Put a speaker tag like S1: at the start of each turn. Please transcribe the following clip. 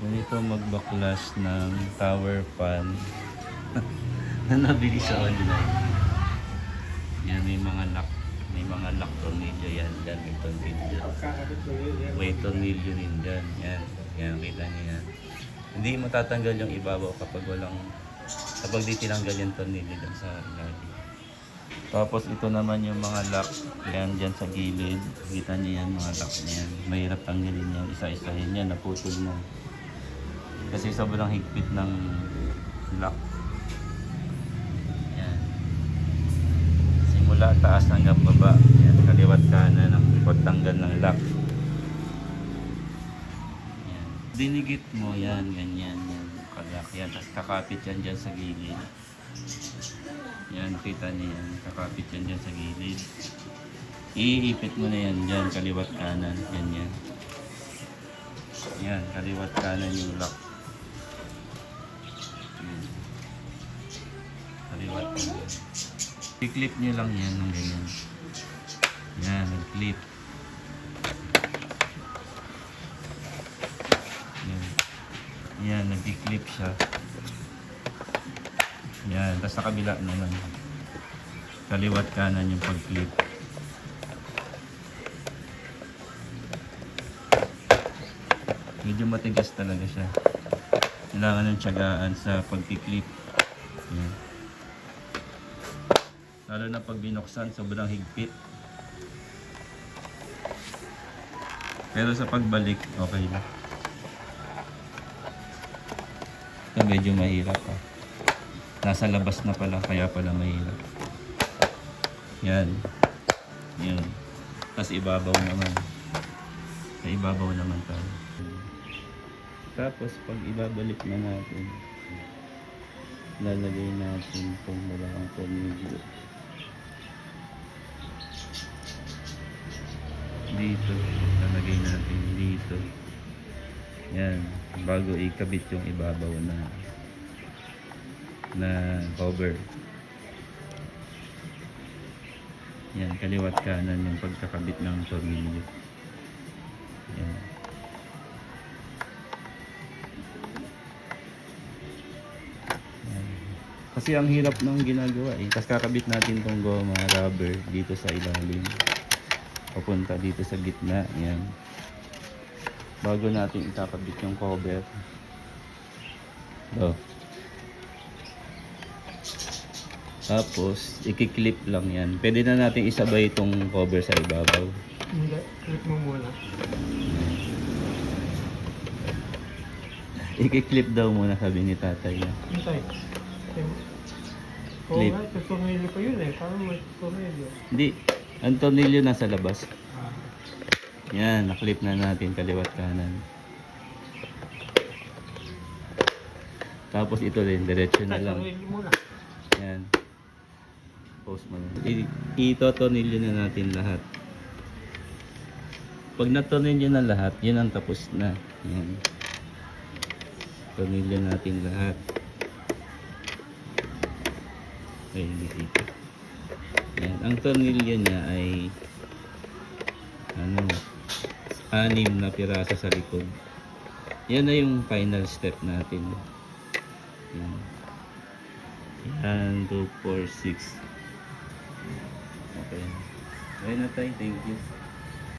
S1: Ganito magbaklas ng tower fan na nabili sa online. Yan, may mga lock. May mga lock tornilyo yan. Yan, may tornilyo. May tornilyo rin dyan. Yan. Yan, kita niyo yan. Hindi matatanggal yung ibabaw kapag di tinanggal yung tornilyo dyan sa ilalim. Tapos ito naman yung mga lock. Yan, dyan sa gilid. Kita niyo yan, mga lock niyan. Mahirap tanggalin yan. Isa-isahin yan. Naputol na. Kasi sobrang higpit ng lock. Yan. Simula taas hanggang baba. Yan, kaliwat kanan ang pagtanggal ng lock. Yan. Dinigit mo yan, ganyan. Yan, kalak yan. Tapos kakapit yan dyan sa gilid. Yan, nakita niyo yan. Kakapit yan dyan sa gilid. Iipit mo na yan dyan, kaliwat kanan. Ganyan. Yan, kaliwat kanan yung lock. Kaliwat kanan. I-clip nyo lang yan ng ganyan. Yan, nag-clip. Yan. Yan, nag-clip siya. Yan, tapos sa kabila naman. Kaliwat kanan yung pag-clip. Medyo matigas talaga siya. Kailangan ng tiyagaan sa pag-clip. Yan. Lalo na pag binuksan, sobrang higpit. Pero sa pagbalik, okay lang. Ito medyo mahirap pa. Nasa labas na pala, kaya pala mahirap. Yan. Yun. Tapos ibabaw naman. Sa ibabaw naman tayo. Tapos pag ibabalik na natin, lalagay natin itong dalawang tornilyo. Dito. Lalagay natin dito. Yan. Bago ikabit yung ibabaw na cover. Yan, kaliwat kanan yung pagkakabit ng tornilyo. Yan. Yan. Kasi ang hirap ng ginagawa eh. Tapos kakabit natin tong goma rubber dito sa ilalim. Papunta dito sa gitna. Yan. Bago natin ikakabit yung cover. Oh. Tapos, i-clip lang yan. Pwede na natin isabay itong cover sa ibabaw.
S2: Hindi, clip mo muna.
S1: I-clip daw muna, sabi ni tatay niya.
S2: Hintay. Oo
S1: Clip.
S2: nga, ito tornilyo pa yun eh. Parang may tornilyo.
S1: Hindi, ang tornilyo nasa labas. Yan, na-clip na natin kaliwat kanan. Tapos ito din, diretso na lang.
S2: Tornilyo muna.
S1: Yan. Post mo lang. Ito-tornilyo na natin lahat. Pag na-tornilyo na lahat, yun ang tapos na. Yan. Tornilyo natin lahat. Ay, dito. Yan. Ang tornilyo niya ay 6 na piraso sa likod. Yan na yung final step natin. Yan. Yan, 2, 4, 6. Okay. Ayun na tayo. Thank you.